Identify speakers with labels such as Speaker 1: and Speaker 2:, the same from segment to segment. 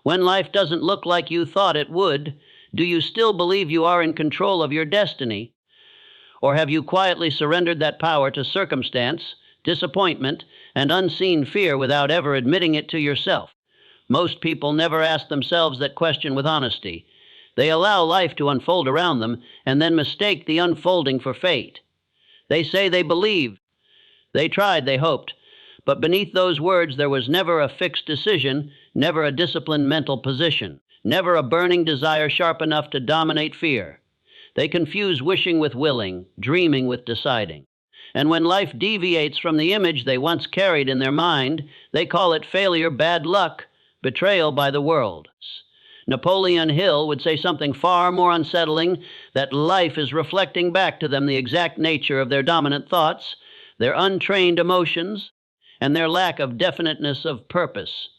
Speaker 1: When life doesn't look like you thought it would, do you still believe you are in control of your destiny? Or have you quietly surrendered that power to circumstance, disappointment, and unseen fear without ever admitting it to yourself? Most people never ask themselves that question with honesty. They allow life to unfold around them and then mistake the unfolding for fate. They say they believe. They tried, they hoped. But beneath those words there was never a fixed decision, never a disciplined mental position, never a burning desire sharp enough to dominate fear. They confuse wishing with willing, dreaming with deciding. And when life deviates from the image they once carried in their mind, they call it failure, bad luck, betrayal by the world. Napoleon Hill would say something far more unsettling, that life is reflecting back to them the exact nature of their dominant thoughts, their untrained emotions, and their lack of definiteness of purpose.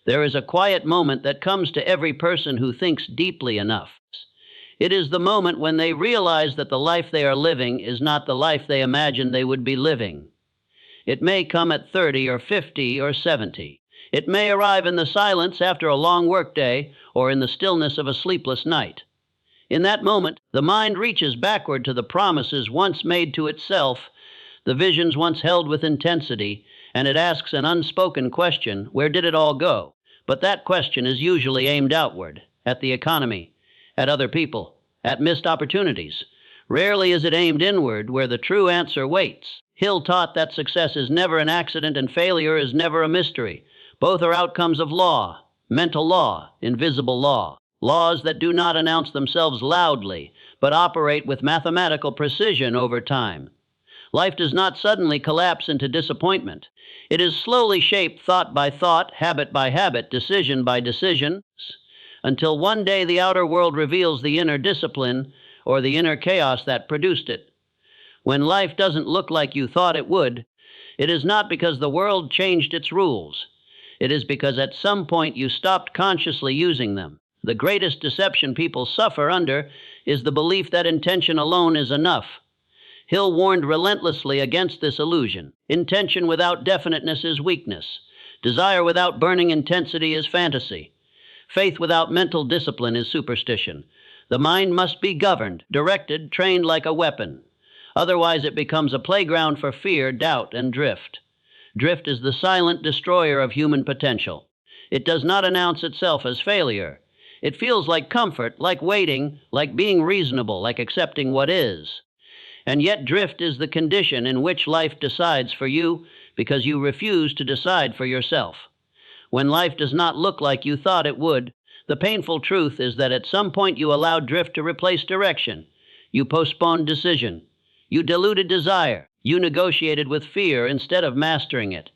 Speaker 1: There is a quiet moment that comes to every person who thinks deeply enough. It is the moment when they realize that the life they are living is not the life they imagined they would be living. It may come at 30 or 50 or 70. It may arrive in the silence after a long workday or in the stillness of a sleepless night. In that moment, the mind reaches backward to the promises once made to itself, the visions once held with intensity, and it asks an unspoken question: where did it all go? But that question is usually aimed outward, at the economy, at other people, at missed opportunities. Rarely is it aimed inward, where the true answer waits. Hill taught that success is never an accident and failure is never a mystery. Both are outcomes of law, mental law, invisible law, laws that do not announce themselves loudly, but operate with mathematical precision over time. Life does not suddenly collapse into disappointment. It is slowly shaped thought by thought, habit by habit, decision by decision, until one day the outer world reveals the inner discipline or the inner chaos that produced it. When life doesn't look like you thought it would, it is not because the world changed its rules. It is because at some point you stopped consciously using them. The greatest deception people suffer under is the belief that intention alone is enough. Hill warned relentlessly against this illusion. Intention without definiteness is weakness. Desire without burning intensity is fantasy. Faith without mental discipline is superstition. The mind must be governed, directed, trained like a weapon. Otherwise it becomes a playground for fear, doubt, and drift. Drift is the silent destroyer of human potential. It does not announce itself as failure. It feels like comfort, like waiting, like being reasonable, like accepting what is. And yet drift is the condition in which life decides for you because you refuse to decide for yourself. When life does not look like you thought it would, the painful truth is that at some point you allowed drift to replace direction. You postponed decision. You diluted desire. You negotiated with fear instead of mastering it.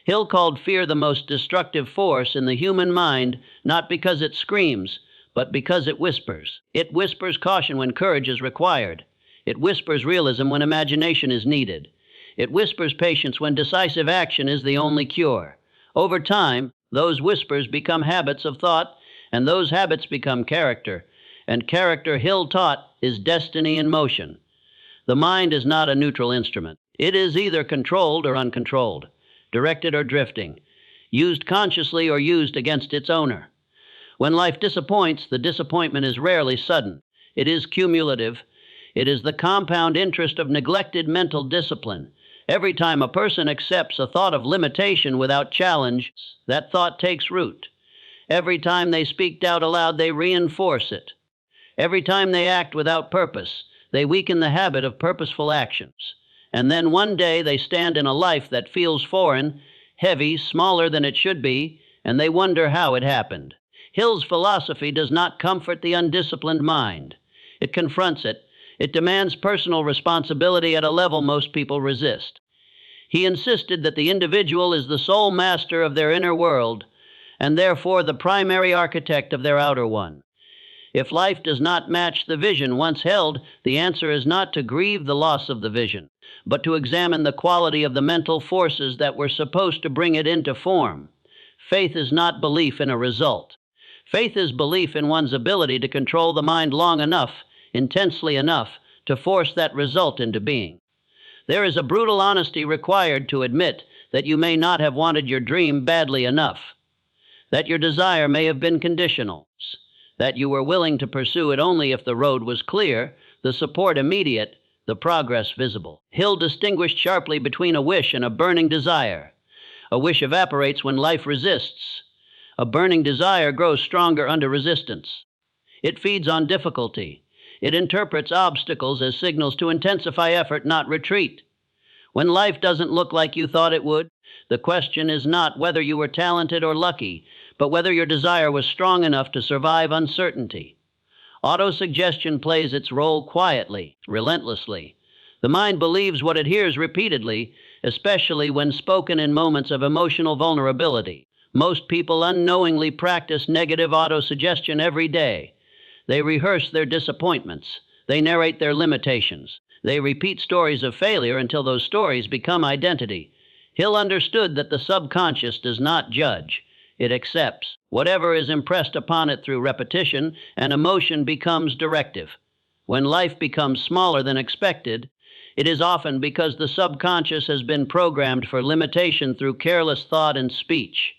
Speaker 1: Hill called fear the most destructive force in the human mind, not because it screams, but because it whispers. It whispers caution when courage is required. It whispers realism when imagination is needed. It whispers patience when decisive action is the only cure. Over time, those whispers become habits of thought, and those habits become character. And character, Hill taught, is destiny in motion. The mind is not a neutral instrument. It is either controlled or uncontrolled, directed or drifting, used consciously or used against its owner. When life disappoints, the disappointment is rarely sudden. It is cumulative. It is the compound interest of neglected mental discipline. Every time a person accepts a thought of limitation without challenge, that thought takes root. Every time they speak doubt aloud, they reinforce it. Every time they act without purpose, they weaken the habit of purposeful actions. And then one day they stand in a life that feels foreign, heavy, smaller than it should be, and they wonder how it happened. Hill's philosophy does not comfort the undisciplined mind. It confronts it. It demands personal responsibility at a level most people resist. He insisted that the individual is the sole master of their inner world, and therefore the primary architect of their outer one. If life does not match the vision once held, the answer is not to grieve the loss of the vision, but to examine the quality of the mental forces that were supposed to bring it into form. Faith is not belief in a result. Faith is belief in one's ability to control the mind long enough, intensely enough, to force that result into being. There is a brutal honesty required to admit that you may not have wanted your dream badly enough. that your desire may have been conditional, that you were willing to pursue it only if the road was clear, the support immediate, the progress visible. Hill distinguished sharply between a wish and a burning desire. A wish evaporates when life resists. A burning desire grows stronger under resistance. It feeds on difficulty. It interprets obstacles as signals to intensify effort, not retreat. When life doesn't look like you thought it would, the question is not whether you were talented or lucky, but whether your desire was strong enough to survive uncertainty. Autosuggestion plays its role quietly, relentlessly. The mind believes what it hears repeatedly, especially when spoken in moments of emotional vulnerability. Most people unknowingly practice negative autosuggestion every day. They rehearse their disappointments. They narrate their limitations. They repeat stories of failure until those stories become identity. Hill understood that the subconscious does not judge. It accepts. Whatever is impressed upon it through repetition, and emotion becomes directive. When life becomes smaller than expected, it is often because the subconscious has been programmed for limitation through careless thought and speech.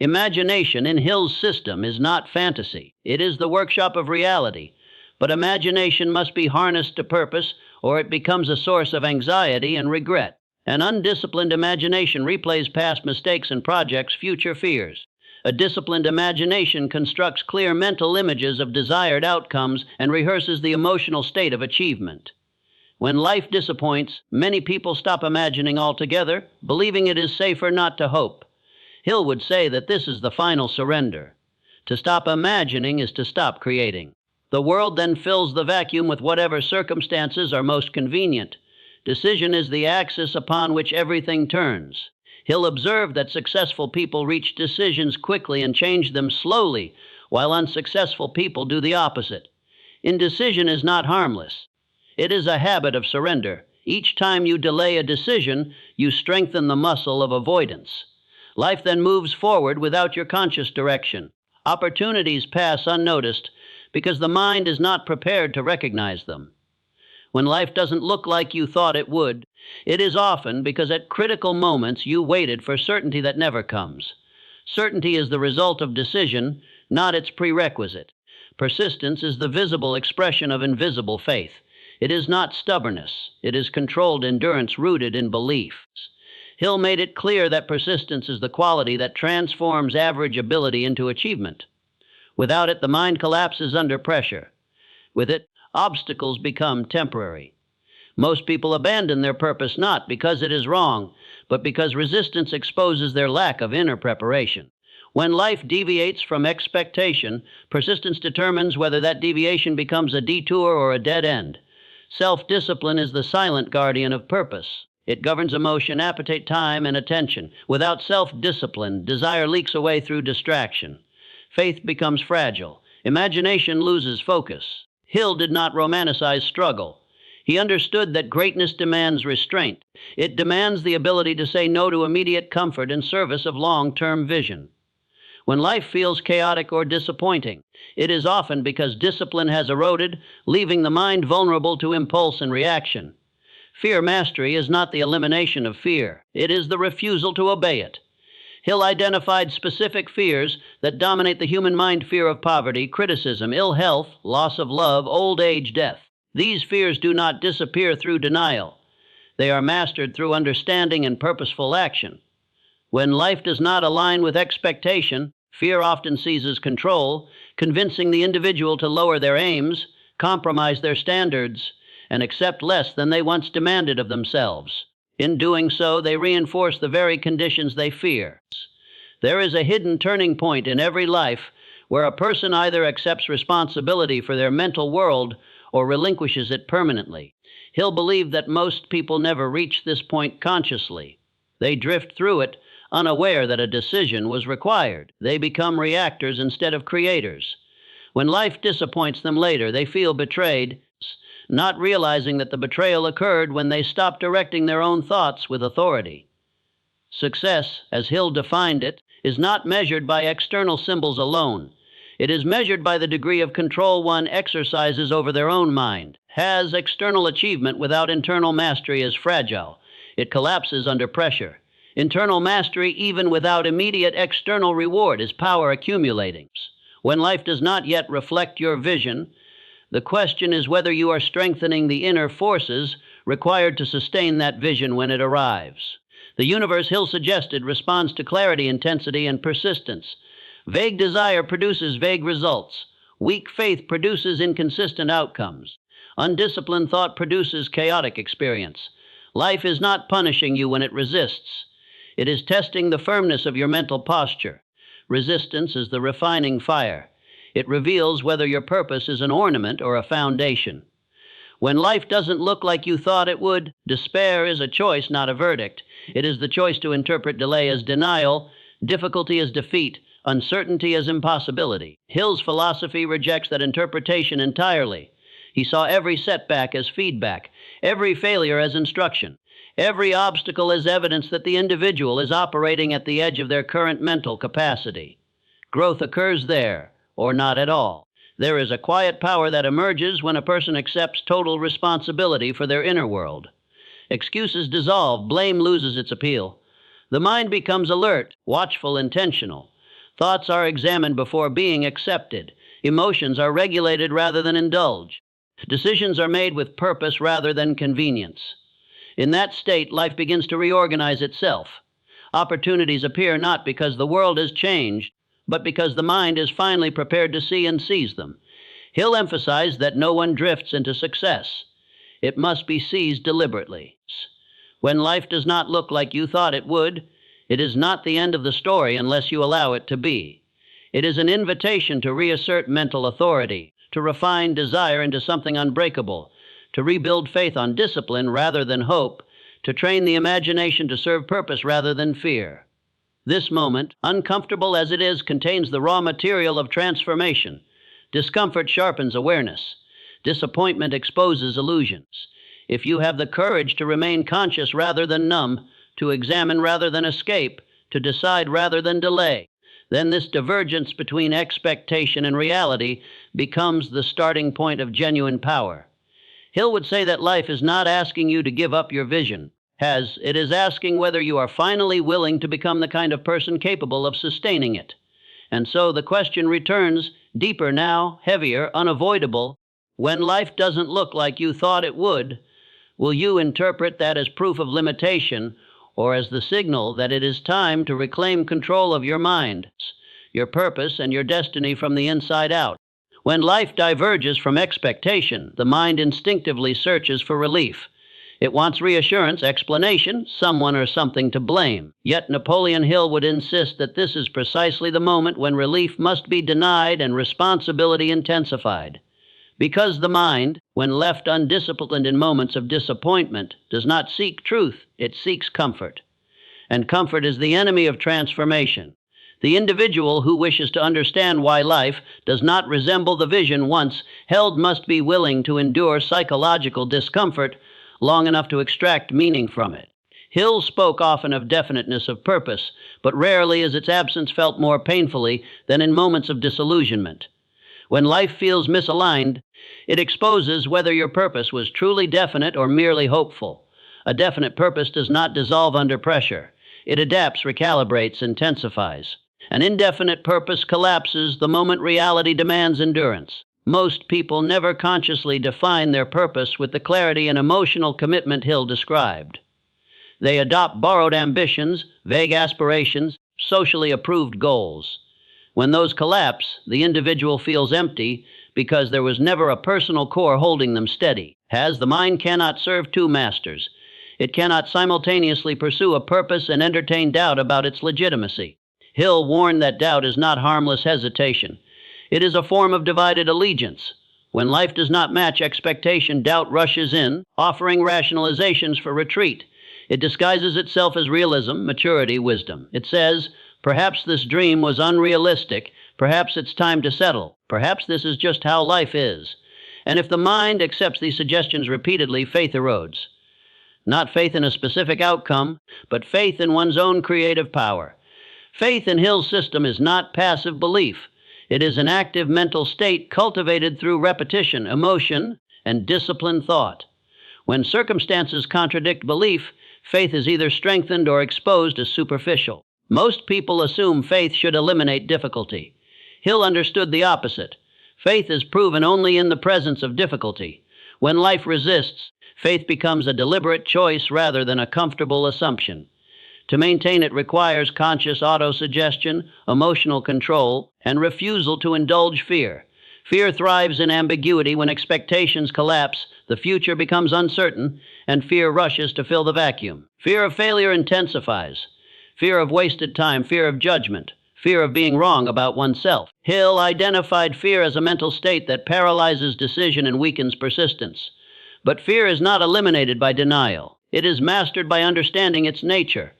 Speaker 1: Imagination in Hill's system is not fantasy. It is the workshop of reality. But imagination must be harnessed to purpose, or it becomes a source of anxiety and regret. An undisciplined imagination replays past mistakes and projects future fears. A disciplined imagination constructs clear mental images of desired outcomes and rehearses the emotional state of achievement. When life disappoints, many people stop imagining altogether, believing it is safer not to hope. Hill would say that this is the final surrender. To stop imagining is to stop creating. The world then fills the vacuum with whatever circumstances are most convenient. Decision is the axis upon which everything turns. Hill observed that successful people reach decisions quickly and change them slowly, while unsuccessful people do the opposite. Indecision is not harmless. It is a habit of surrender. Each time you delay a decision, you strengthen the muscle of avoidance. Life then moves forward without your conscious direction. Opportunities pass unnoticed because the mind is not prepared to recognize them. When life doesn't look like you thought it would, it is often because at critical moments you waited for certainty that never comes. Certainty is the result of decision, not its prerequisite. Persistence is the visible expression of invisible faith. It is not stubbornness. It is controlled endurance rooted in belief. Hill made it clear that persistence is the quality that transforms average ability into achievement. Without it, the mind collapses under pressure. With it, obstacles become temporary. Most people abandon their purpose not because it is wrong, but because resistance exposes their lack of inner preparation. When life deviates from expectation, persistence determines whether that deviation becomes a detour or a dead end. Self-discipline is the silent guardian of purpose. It governs emotion, appetite, time, and attention. Without self-discipline, desire leaks away through distraction. Faith becomes fragile. Imagination loses focus. Hill did not romanticize struggle. He understood that greatness demands restraint. It demands the ability to say no to immediate comfort in service of long-term vision. When life feels chaotic or disappointing, it is often because discipline has eroded, leaving the mind vulnerable to impulse and reaction. Fear mastery is not the elimination of fear. It is the refusal to obey it. Hill identified specific fears that dominate the human mind: fear of poverty, criticism, ill health, loss of love, old age, death. These fears do not disappear through denial. They are mastered through understanding and purposeful action. When life does not align with expectation, fear often seizes control, convincing the individual to lower their aims, compromise their standards, and accept less than they once demanded of themselves. In doing so, they reinforce the very conditions they fear. There is a hidden turning point in every life where a person either accepts responsibility for their mental world or relinquishes it permanently. Hill believed that most people never reach this point consciously. They drift through it, unaware that a decision was required. They become reactors instead of creators. When life disappoints them later, they feel betrayed, not realizing that the betrayal occurred when they stopped directing their own thoughts with authority. Success, as Hill defined it, is not measured by external symbols alone. It is measured by the degree of control one exercises over their own mind. Has external achievement without internal mastery is fragile. It collapses under pressure. Internal mastery, even without immediate external reward, is power accumulating. When life does not yet reflect your vision, the question is whether you are strengthening the inner forces required to sustain that vision when it arrives. The universe, Hill suggested, responds to clarity, intensity, and persistence. Vague desire produces vague results. Weak faith produces inconsistent outcomes. Undisciplined thought produces chaotic experience. Life is not punishing you when it resists. It is testing the firmness of your mental posture. Resistance is the refining fire. It reveals whether your purpose is an ornament or a foundation. When life doesn't look like you thought it would, despair is a choice, not a verdict. It is the choice to interpret delay as denial, difficulty as defeat, uncertainty as impossibility. Hill's philosophy rejects that interpretation entirely. He saw every setback as feedback, every failure as instruction, every obstacle as evidence that the individual is operating at the edge of their current mental capacity. Growth occurs there, or not at all. There is a quiet power that emerges when a person accepts total responsibility for their inner world. Excuses dissolve, blame loses its appeal. The mind becomes alert, watchful, intentional. Thoughts are examined before being accepted. Emotions are regulated rather than indulged. Decisions are made with purpose rather than convenience. In that state, life begins to reorganize itself. Opportunities appear not because the world has changed, but because the mind is finally prepared to see and seize them. Hill emphasized that no one drifts into success. It must be seized deliberately. When life does not look like you thought it would, it is not the end of the story unless you allow it to be. It is an invitation to reassert mental authority, to refine desire into something unbreakable, to rebuild faith on discipline rather than hope, to train the imagination to serve purpose rather than fear. This moment, uncomfortable as it is, contains the raw material of transformation. Discomfort sharpens awareness. Disappointment exposes illusions. If you have the courage to remain conscious rather than numb, to examine rather than escape, to decide rather than delay, then this divergence between expectation and reality becomes the starting point of genuine power. Hill would say that life is not asking you to give up your vision. It is asking whether you are finally willing to become the kind of person capable of sustaining it. And so the question returns, deeper now, heavier, unavoidable. When life doesn't look like you thought it would, will you interpret that as proof of limitation or as the signal that it is time to reclaim control of your mind, your purpose, and your destiny from the inside out? When life diverges from expectation, the mind instinctively searches for relief. It wants reassurance, explanation, someone or something to blame. Yet Napoleon Hill would insist that this is precisely the moment when relief must be denied and responsibility intensified. Because the mind, when left undisciplined in moments of disappointment, does not seek truth, it seeks comfort. And comfort is the enemy of transformation. The individual who wishes to understand why life does not resemble the vision once held must be willing to endure psychological discomfort long enough to extract meaning from it. Hill spoke often of definiteness of purpose, but rarely is its absence felt more painfully than in moments of disillusionment. When life feels misaligned, it exposes whether your purpose was truly definite or merely hopeful. A definite purpose does not dissolve under pressure. It adapts, recalibrates, intensifies. An indefinite purpose collapses the moment reality demands endurance. Most people never consciously define their purpose with the clarity and emotional commitment Hill described. They adopt borrowed ambitions, vague aspirations, socially approved goals. When those collapse, the individual feels empty because there was never a personal core holding them steady. The mind cannot serve two masters. It cannot simultaneously pursue a purpose and entertain doubt about its legitimacy. Hill warned that doubt is not harmless hesitation. It is a form of divided allegiance. When life does not match expectation, doubt rushes in, offering rationalizations for retreat. It disguises itself as realism, maturity, wisdom. It says, perhaps this dream was unrealistic. Perhaps it's time to settle. Perhaps this is just how life is. And if the mind accepts these suggestions repeatedly, faith erodes. Not faith in a specific outcome, but faith in one's own creative power. Faith in Hill's system is not passive belief. It is an active mental state cultivated through repetition, emotion, and disciplined thought. When circumstances contradict belief, faith is either strengthened or exposed as superficial. Most people assume faith should eliminate difficulty. Hill understood the opposite. Faith is proven only in the presence of difficulty. When life resists, faith becomes a deliberate choice rather than a comfortable assumption. To maintain it requires conscious autosuggestion, emotional control, and refusal to indulge fear. Fear thrives in ambiguity. When expectations collapse, the future becomes uncertain, and fear rushes to fill the vacuum. Fear of failure intensifies. Fear of wasted time, fear of judgment, fear of being wrong about oneself. Hill identified fear as a mental state that paralyzes decision and weakens persistence. But fear is not eliminated by denial. It is mastered by understanding its nature.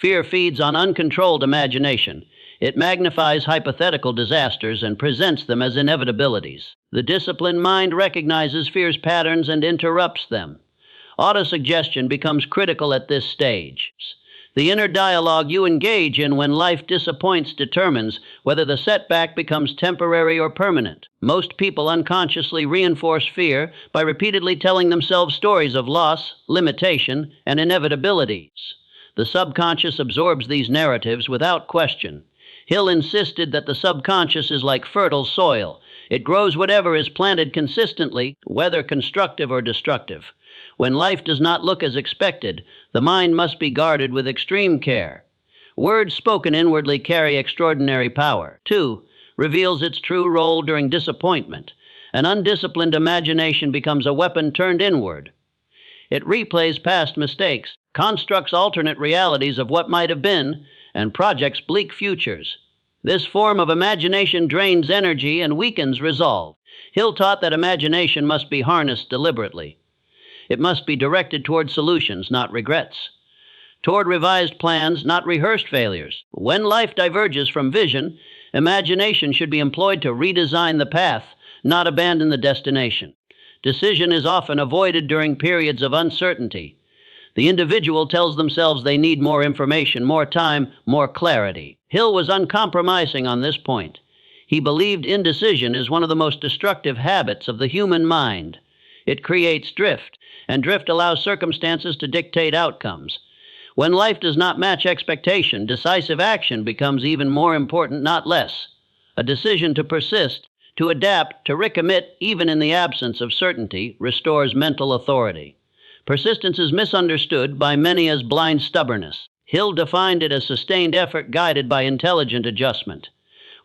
Speaker 1: Fear feeds on uncontrolled imagination. It magnifies hypothetical disasters and presents them as inevitabilities. The disciplined mind recognizes fear's patterns and interrupts them. Autosuggestion becomes critical at this stage. The inner dialogue you engage in when life disappoints determines whether the setback becomes temporary or permanent. Most people unconsciously reinforce fear by repeatedly telling themselves stories of loss, limitation, and inevitabilities. The subconscious absorbs these narratives without question. Hill insisted that the subconscious is like fertile soil. It grows whatever is planted consistently, whether constructive or destructive. When life does not look as expected, the mind must be guarded with extreme care. Words spoken inwardly carry extraordinary power. 2. Reveals its true role during disappointment. An undisciplined imagination becomes a weapon turned inward. It replays past mistakes, constructs alternate realities of what might have been, and projects bleak futures. This form of imagination drains energy and weakens resolve. Hill taught that imagination must be harnessed deliberately. It must be directed toward solutions, not regrets. Toward revised plans, not rehearsed failures. When life diverges from vision, imagination should be employed to redesign the path, not abandon the destination. Decision is often avoided during periods of uncertainty. The individual tells themselves they need more information, more time, more clarity. Hill was uncompromising on this point. He believed indecision is one of the most destructive habits of the human mind. It creates drift, and drift allows circumstances to dictate outcomes. When life does not match expectation, decisive action becomes even more important, not less. A decision to persist, to adapt, to recommit, even in the absence of certainty, restores mental authority. Persistence is misunderstood by many as blind stubbornness. Hill defined it as sustained effort guided by intelligent adjustment.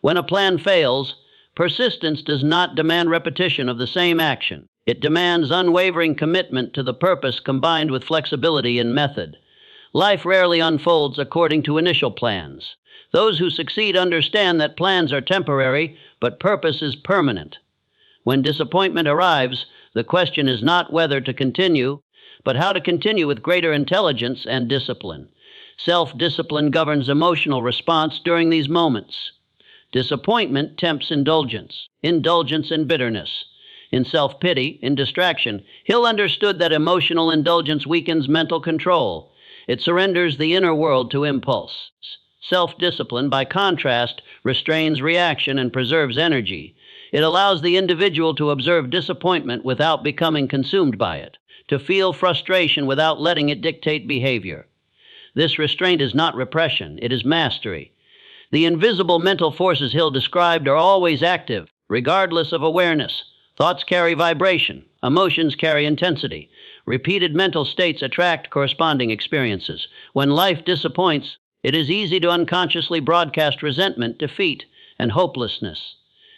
Speaker 1: When a plan fails, persistence does not demand repetition of the same action. It demands unwavering commitment to the purpose combined with flexibility in method. Life rarely unfolds according to initial plans. Those who succeed understand that plans are temporary, but purpose is permanent. When disappointment arrives, the question is not whether to continue, but how to continue with greater intelligence and discipline. Self-discipline governs emotional response during these moments. Disappointment tempts indulgence in bitterness, in self-pity, in distraction. Hill understood that emotional indulgence weakens mental control. It surrenders the inner world to impulse. Self-discipline, by contrast, restrains reaction and preserves energy. It allows the individual to observe disappointment without becoming consumed by it, to feel frustration without letting it dictate behavior. This restraint is not repression, it is mastery. The invisible mental forces Hill described are always active, regardless of awareness. Thoughts carry vibration, emotions carry intensity. Repeated mental states attract corresponding experiences. When life disappoints, it is easy to unconsciously broadcast resentment, defeat, and hopelessness.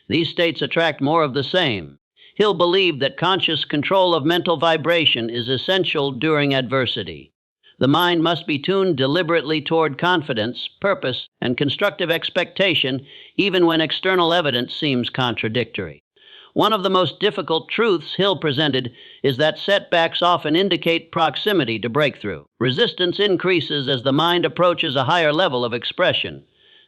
Speaker 1: These states attract more of the same. Hill believed that conscious control of mental vibration is essential during adversity. The mind must be tuned deliberately toward confidence, purpose, and constructive expectation, even when external evidence seems contradictory. One of the most difficult truths Hill presented is that setbacks often indicate proximity to breakthrough. Resistance increases as the mind approaches a higher level of expression.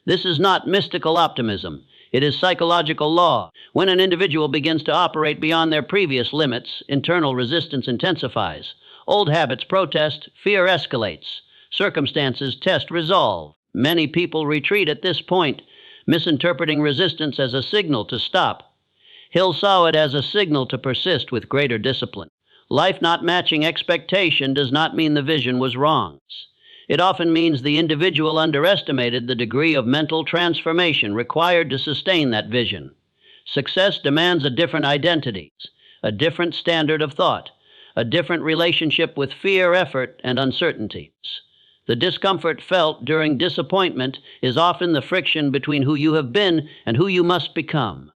Speaker 1: This is not mystical optimism. It is psychological law. When an individual begins to operate beyond their previous limits, internal resistance intensifies. Old habits protest, fear escalates. Circumstances test resolve. Many people retreat at this point, misinterpreting resistance as a signal to stop. Hill saw it as a signal to persist with greater discipline. Life not matching expectation does not mean the vision was wrong. It often means the individual underestimated the degree of mental transformation required to sustain that vision. Success demands a different identity, a different standard of thought, a different relationship with fear, effort, and uncertainty. The discomfort felt during disappointment is often the friction between who you have been and who you must become.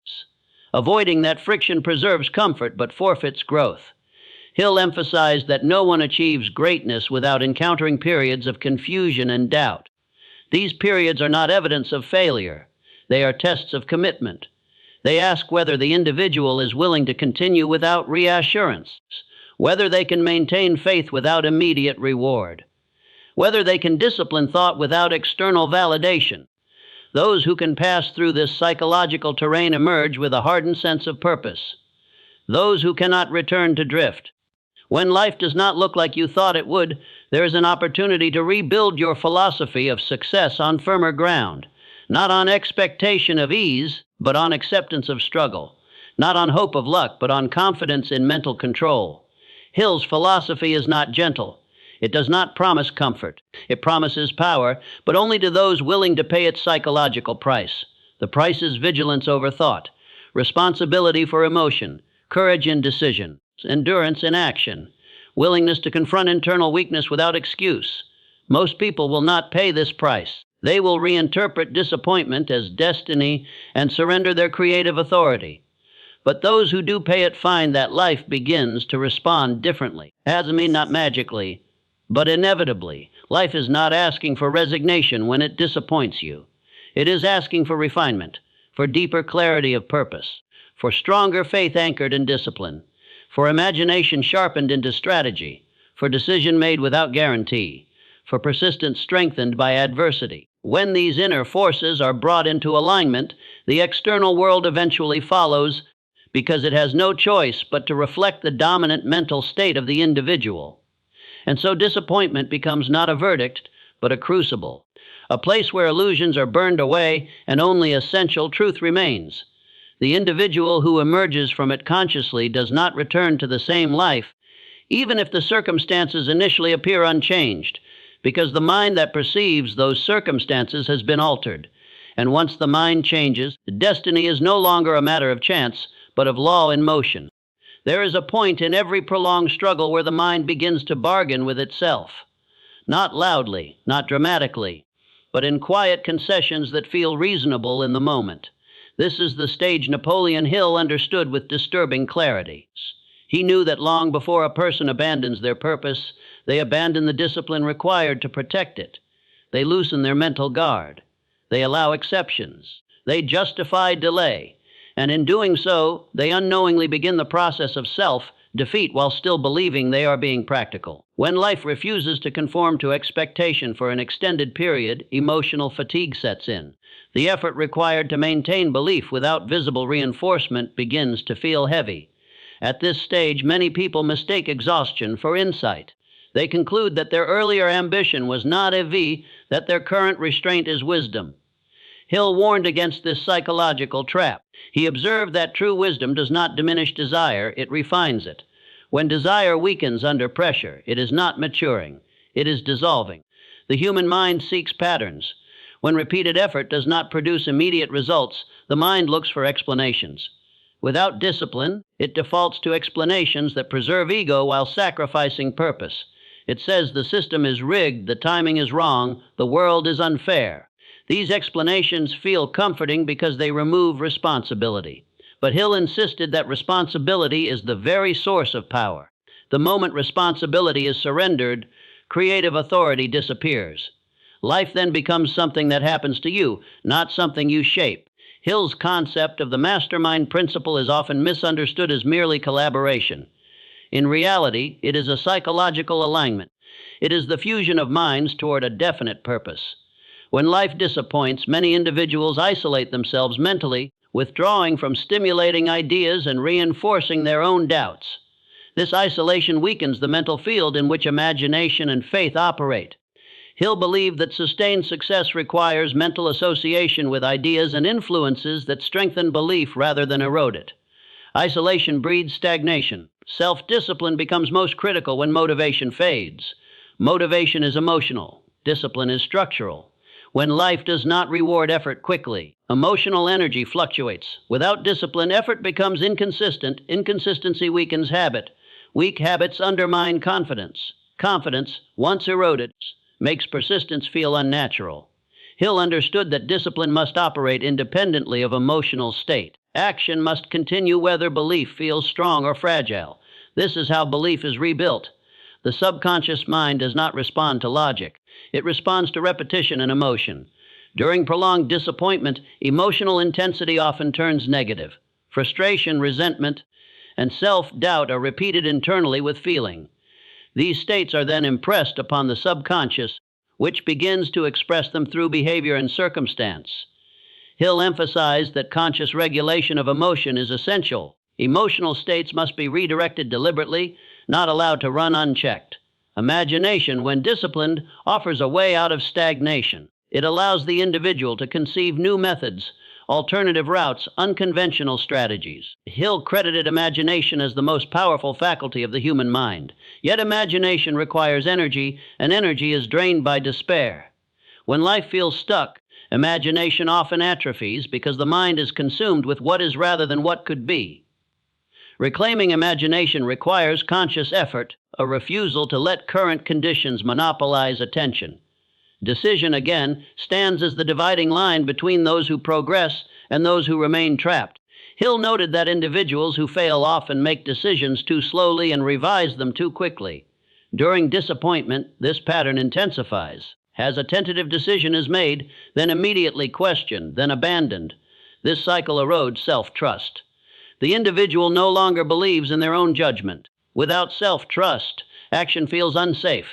Speaker 1: Avoiding that friction preserves comfort but forfeits growth. Hill emphasized that no one achieves greatness without encountering periods of confusion and doubt. These periods are not evidence of failure. They are tests of commitment. They ask whether the individual is willing to continue without reassurance, whether they can maintain faith without immediate reward, whether they can discipline thought without external validation. Those who can pass through this psychological terrain emerge with a hardened sense of purpose. Those who cannot return to drift. When life does not look like you thought it would, there is an opportunity to rebuild your philosophy of success on firmer ground, not on expectation of ease, but on acceptance of struggle, not on hope of luck, but on confidence in mental control. Hill's philosophy is not gentle. It does not promise comfort. It promises power, but only to those willing to pay its psychological price. The price is vigilance over thought, responsibility for emotion, courage in decision, endurance in action, willingness to confront internal weakness without excuse. Most people will not pay this price. They will reinterpret disappointment as destiny and surrender their creative authority. But those who do pay it find that life begins to respond differently. Not magically, but inevitably. Life is not asking for resignation when it disappoints you. It is asking for refinement, for deeper clarity of purpose, for stronger faith anchored in discipline, for imagination sharpened into strategy, for decision made without guarantee, for persistence strengthened by adversity. When these inner forces are brought into alignment, the external world eventually follows because it has no choice but to reflect the dominant mental state of the individual. And so disappointment becomes not a verdict, but a crucible, a place where illusions are burned away and only essential truth remains. The individual who emerges from it consciously does not return to the same life, even if the circumstances initially appear unchanged, because the mind that perceives those circumstances has been altered. And once the mind changes, destiny is no longer a matter of chance, but of law in motion. There is a point in every prolonged struggle where the mind begins to bargain with itself. Not loudly, not dramatically, but in quiet concessions that feel reasonable in the moment. This is the stage Napoleon Hill understood with disturbing clarity. He knew that long before a person abandons their purpose, they abandon the discipline required to protect it. They loosen their mental guard. They allow exceptions. They justify delay. And in doing so, they unknowingly begin the process of self-defeat while still believing they are being practical. When life refuses to conform to expectation for an extended period, emotional fatigue sets in. The effort required to maintain belief without visible reinforcement begins to feel heavy. At this stage, many people mistake exhaustion for insight. They conclude that their earlier ambition was not that their current restraint is wisdom. Hill warned against this psychological trap. He observed that true wisdom does not diminish desire, it refines it. When desire weakens under pressure, it is not maturing, it is dissolving. The human mind seeks patterns. When repeated effort does not produce immediate results, the mind looks for explanations. Without discipline, it defaults to explanations that preserve ego while sacrificing purpose. It says the system is rigged, the timing is wrong, the world is unfair. These explanations feel comforting because they remove responsibility. But Hill insisted that responsibility is the very source of power. The moment responsibility is surrendered, creative authority disappears. Life then becomes something that happens to you, not something you shape. Hill's concept of the mastermind principle is often misunderstood as merely collaboration. In reality, it is a psychological alignment. It is the fusion of minds toward a definite purpose. When life disappoints, many individuals isolate themselves mentally, withdrawing from stimulating ideas and reinforcing their own doubts. This isolation weakens the mental field in which imagination and faith operate. Hill believed that sustained success requires mental association with ideas and influences that strengthen belief rather than erode it. Isolation breeds stagnation. Self-discipline becomes most critical when motivation fades. Motivation is emotional. Discipline is structural. When life does not reward effort quickly, emotional energy fluctuates. Without discipline, effort becomes inconsistent. Inconsistency weakens habit. Weak habits undermine confidence. Confidence, once eroded, makes persistence feel unnatural. Hill understood that discipline must operate independently of emotional state. Action must continue whether belief feels strong or fragile. This is how belief is rebuilt. The subconscious mind does not respond to logic. It responds to repetition and emotion. During prolonged disappointment, emotional intensity often turns negative. Frustration, resentment, and self-doubt are repeated internally with feeling. These states are then impressed upon the subconscious, which begins to express them through behavior and circumstance. Hill emphasized that conscious regulation of emotion is essential. Emotional states must be redirected deliberately, not allowed to run unchecked. Imagination, when disciplined, offers a way out of stagnation. It allows the individual to conceive new methods, alternative routes, unconventional strategies. Hill credited imagination as the most powerful faculty of the human mind. Yet imagination requires energy, and energy is drained by despair. When life feels stuck, imagination often atrophies because the mind is consumed with what is rather than what could be. Reclaiming imagination requires conscious effort, a refusal to let current conditions monopolize attention. Decision, again, stands as the dividing line between those who progress and those who remain trapped. Hill noted that individuals who fail often make decisions too slowly and revise them too quickly. During disappointment, this pattern intensifies. As a tentative decision is made, then immediately questioned, then abandoned. This cycle erodes self-trust. The individual no longer believes in their own judgment. Without self-trust, action feels unsafe.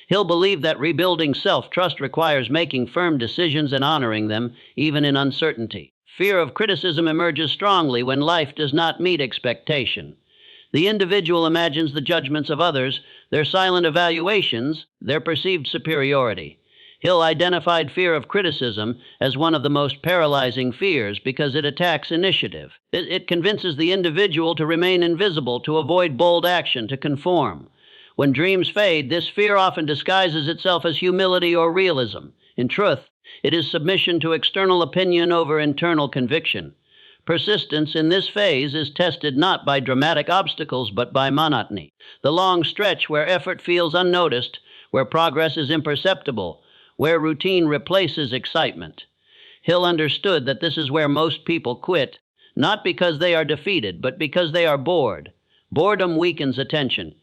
Speaker 1: Hill believed that rebuilding self-trust requires making firm decisions and honoring them, even in uncertainty. Fear of criticism emerges strongly when life does not meet expectation. The individual imagines the judgments of others, their silent evaluations, their perceived superiority. Hill identified fear of criticism as one of the most paralyzing fears because it attacks initiative. It convinces the individual to remain invisible, to avoid bold action, to conform. When dreams fade, this fear often disguises itself as humility or realism. In truth, it is submission to external opinion over internal conviction. Persistence in this phase is tested not by dramatic obstacles but by monotony. The long stretch where effort feels unnoticed, where progress is imperceptible, where routine replaces excitement. Hill understood that this is where most people quit, not because they are defeated, but because they are bored. Boredom weakens attention.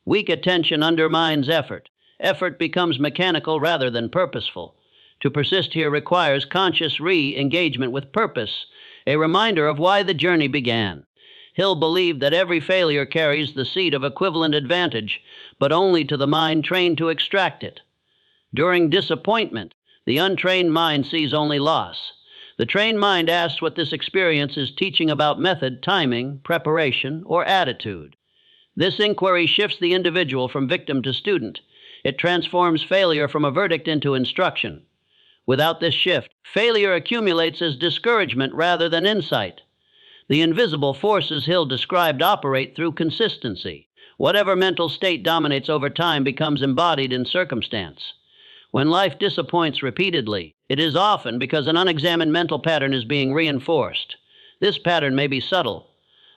Speaker 1: Weak attention undermines effort. Effort becomes mechanical rather than purposeful. To persist here requires conscious re-engagement with purpose, a reminder of why the journey began. Hill believed that every failure carries the seed of equivalent advantage, but only to the mind trained to extract it. During disappointment, the untrained mind sees only loss. The trained mind asks what this experience is teaching about method, timing, preparation, or attitude. This inquiry shifts the individual from victim to student. It transforms failure from a verdict into instruction. Without this shift, failure accumulates as discouragement rather than insight. The invisible forces Hill described operate through consistency. Whatever mental state dominates over time becomes embodied in circumstance. When life disappoints repeatedly, it is often because an unexamined mental pattern is being reinforced. This pattern may be subtle,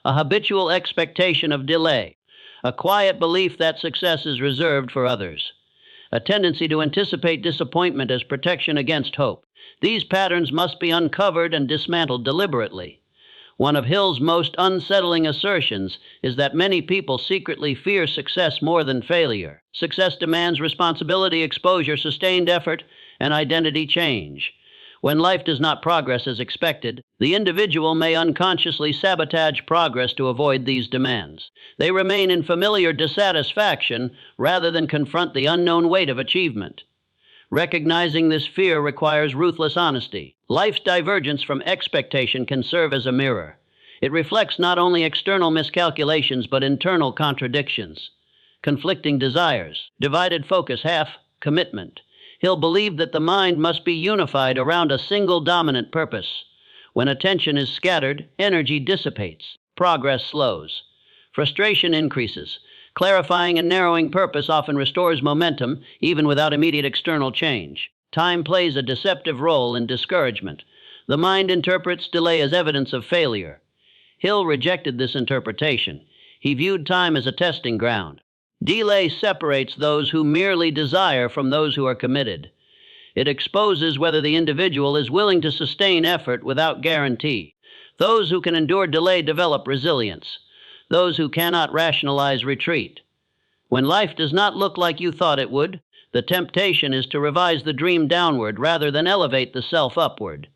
Speaker 1: a habitual expectation of delay, a quiet belief that success is reserved for others, a tendency to anticipate disappointment as protection against hope. These patterns must be uncovered and dismantled deliberately. One of Hill's most unsettling assertions is that many people secretly fear success more than failure. Success demands responsibility, exposure, sustained effort, and identity change. When life does not progress as expected, the individual may unconsciously sabotage progress to avoid these demands. They remain in familiar dissatisfaction rather than confront the unknown weight of achievement. Recognizing this fear requires ruthless honesty. Life's divergence from expectation can serve as a mirror. It reflects not only external miscalculations but internal contradictions, conflicting desires, divided focus, half commitment. Hill believed that the mind must be unified around a single dominant purpose. When attention is scattered, energy dissipates. progress slows. Frustration increases. Clarifying and narrowing purpose often restores momentum, even without immediate external change. Time plays a deceptive role in discouragement. The mind interprets delay as evidence of failure. Hill rejected this interpretation. He viewed time as a testing ground. Delay separates those who merely desire from those who are committed. It exposes whether the individual is willing to sustain effort without guarantee. Those who can endure delay develop resilience. Those who cannot rationalize retreat. When life does not look like you thought it would, the temptation is to revise the dream downward rather than elevate the self upward.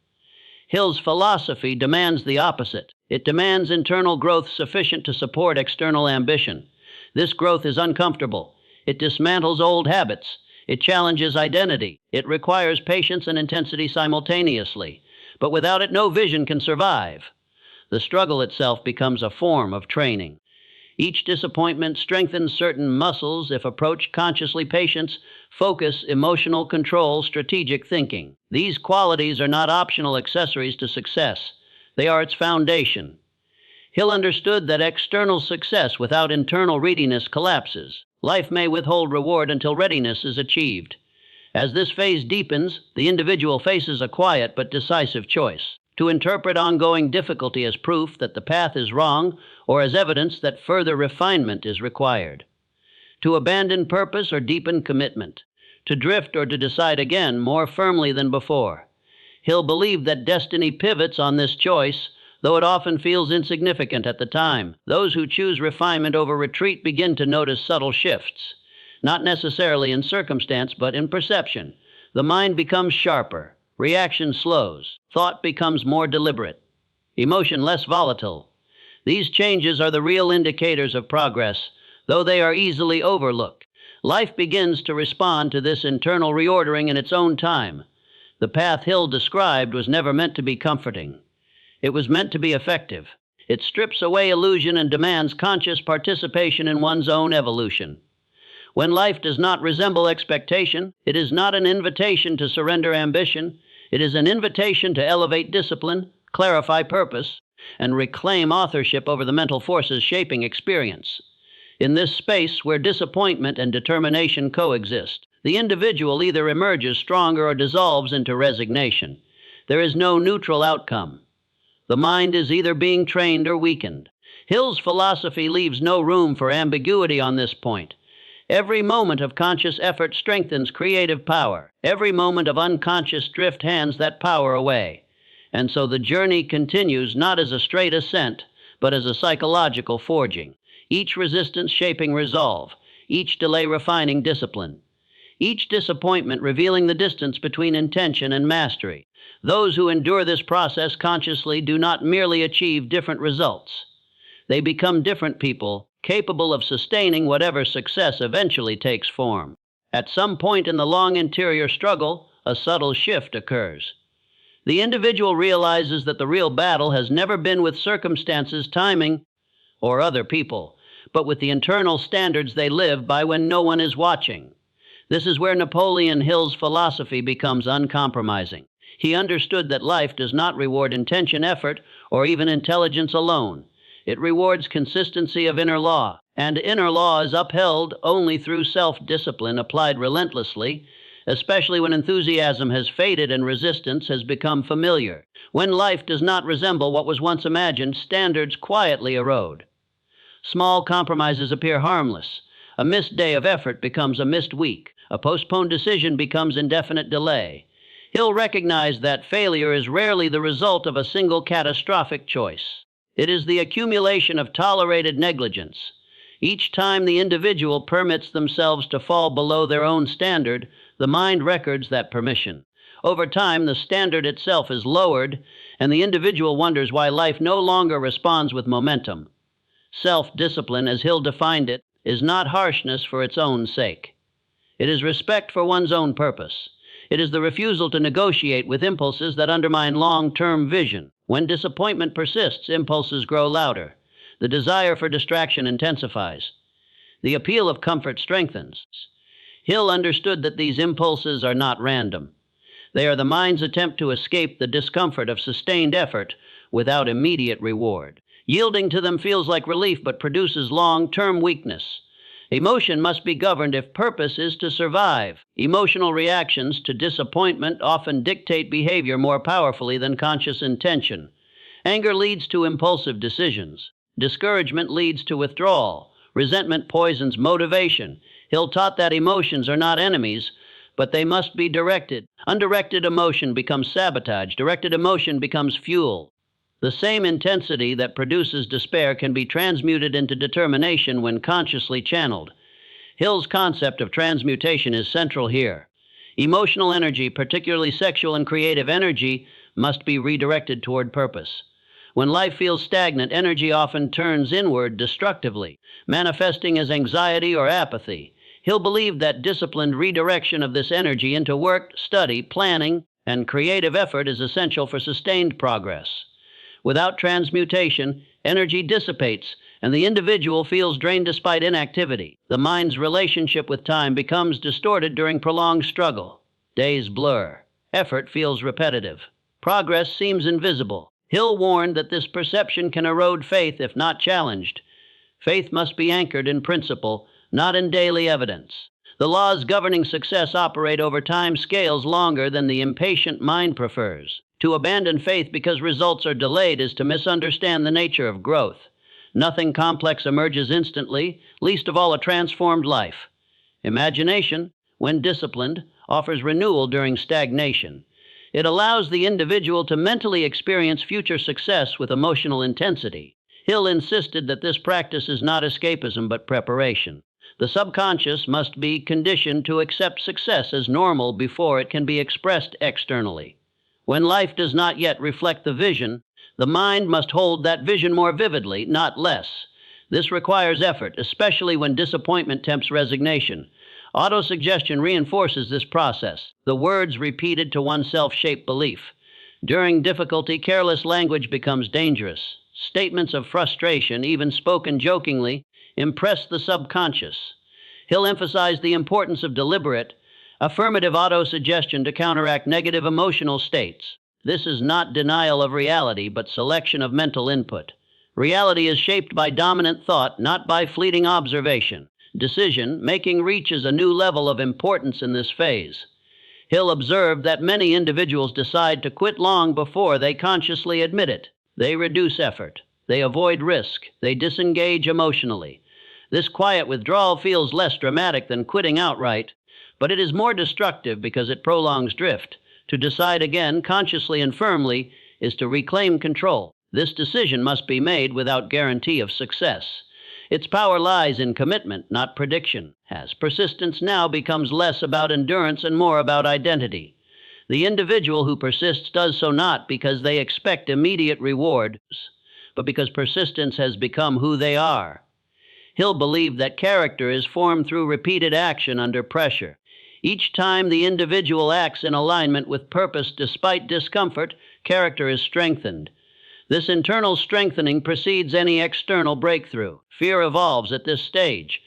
Speaker 1: Hill's philosophy demands the opposite. It demands internal growth sufficient to support external ambition. This growth is uncomfortable. It dismantles old habits. It challenges identity. It requires patience and intensity simultaneously. But without it, no vision can survive. The struggle itself becomes a form of training. Each disappointment strengthens certain muscles if approached consciously: patience, focus, emotional control, strategic thinking. These qualities are not optional accessories to success. They are its foundation. Hill understood that external success without internal readiness collapses. Life may withhold reward until readiness is achieved. As this phase deepens, the individual faces a quiet but decisive choice: to interpret ongoing difficulty as proof that the path is wrong or as evidence that further refinement is required. To abandon purpose or deepen commitment. To drift or to decide again more firmly than before. Hill believed that destiny pivots on this choice, though it often feels insignificant at the time. Those who choose refinement over retreat begin to notice subtle shifts, not necessarily in circumstance, but in perception. The mind becomes sharper. Reaction slows. Thought becomes more deliberate. Emotion less volatile. These changes are the real indicators of progress, though they are easily overlooked. Life begins to respond to this internal reordering in its own time. The path Hill described was never meant to be comforting. It was meant to be effective. It strips away illusion and demands conscious participation in one's own evolution. When life does not resemble expectation, it is not an invitation to surrender ambition. It is an invitation to elevate discipline, clarify purpose, and reclaim authorship over the mental forces shaping experience. In this space where disappointment and determination coexist, the individual either emerges stronger or dissolves into resignation. There is no neutral outcome. The mind is either being trained or weakened. Hill's philosophy leaves no room for ambiguity on this point. Every moment of conscious effort strengthens creative power. Every moment of unconscious drift hands that power away. And so the journey continues not as a straight ascent, but as a psychological forging. Each resistance shaping resolve. Each delay refining discipline. Each disappointment revealing the distance between intention and mastery. Those who endure this process consciously do not merely achieve different results. They become different people, capable of sustaining whatever success eventually takes form. At some point in the long interior struggle, a subtle shift occurs. The individual realizes that the real battle has never been with circumstances, timing, or other people, but with the internal standards they live by when no one is watching. This is where Napoleon Hill's philosophy becomes uncompromising. He understood that life does not reward intention, effort, or even intelligence alone. It rewards consistency of inner law, and inner law is upheld only through self-discipline applied relentlessly, especially when enthusiasm has faded and resistance has become familiar. When life does not resemble what was once imagined, standards quietly erode. Small compromises appear harmless. A missed day of effort becomes a missed week. A postponed decision becomes indefinite delay. Hill recognized that failure is rarely the result of a single catastrophic choice. It is the accumulation of tolerated negligence. Each time the individual permits themselves to fall below their own standard, the mind records that permission. Over time, the standard itself is lowered, and the individual wonders why life no longer responds with momentum. Self-discipline, as Hill defined it, is not harshness for its own sake. It is respect for one's own purpose. It is the refusal to negotiate with impulses that undermine long-term vision. When disappointment persists, impulses grow louder. The desire for distraction intensifies. The appeal of comfort strengthens. Hill understood that these impulses are not random. They are the mind's attempt to escape the discomfort of sustained effort without immediate reward. Yielding to them feels like relief but produces long-term weakness. Emotion must be governed if purpose is to survive. Emotional reactions to disappointment often dictate behavior more powerfully than conscious intention. Anger leads to impulsive decisions. Discouragement leads to withdrawal. Resentment poisons motivation. Hill taught that emotions are not enemies, but they must be directed. Undirected emotion becomes sabotage. Directed emotion becomes fuel. The same intensity that produces despair can be transmuted into determination when consciously channeled. Hill's concept of transmutation is central here. Emotional energy, particularly sexual and creative energy, must be redirected toward purpose. When life feels stagnant, energy often turns inward destructively, manifesting as anxiety or apathy. Hill believed that disciplined redirection of this energy into work, study, planning, and creative effort is essential for sustained progress. Without transmutation, energy dissipates, and the individual feels drained despite inactivity. The mind's relationship with time becomes distorted during prolonged struggle. Days blur. Effort feels repetitive. Progress seems invisible. Hill warned that this perception can erode faith if not challenged. Faith must be anchored in principle, not in daily evidence. The laws governing success operate over time scales longer than the impatient mind prefers. To abandon faith because results are delayed is to misunderstand the nature of growth. Nothing complex emerges instantly, least of all a transformed life. Imagination, when disciplined, offers renewal during stagnation. It allows the individual to mentally experience future success with emotional intensity. Hill insisted that this practice is not escapism but preparation. The subconscious must be conditioned to accept success as normal before it can be expressed externally. When life does not yet reflect the vision, the mind must hold that vision more vividly, not less. This requires effort, especially when disappointment tempts resignation. Autosuggestion reinforces this process. The words repeated to oneself shape belief. During difficulty, careless language becomes dangerous. Statements of frustration, even spoken jokingly, impress the subconscious. Hill emphasized the importance of deliberate, affirmative autosuggestion to counteract negative emotional states. This is not denial of reality, but selection of mental input. Reality is shaped by dominant thought, not by fleeting observation. Decision-making reaches a new level of importance in this phase. Hill observed that many individuals decide to quit long before they consciously admit it. They reduce effort. They avoid risk. They disengage emotionally. This quiet withdrawal feels less dramatic than quitting outright, but it is more destructive because it prolongs drift. To decide again, consciously and firmly, is to reclaim control. This decision must be made without guarantee of success. Its power lies in commitment, not prediction. As persistence now becomes less about endurance and more about identity. The individual who persists does so not because they expect immediate rewards, but because persistence has become who they are. Hill believed that character is formed through repeated action under pressure. Each time the individual acts in alignment with purpose despite discomfort, character is strengthened. This internal strengthening precedes any external breakthrough. Fear evolves at this stage.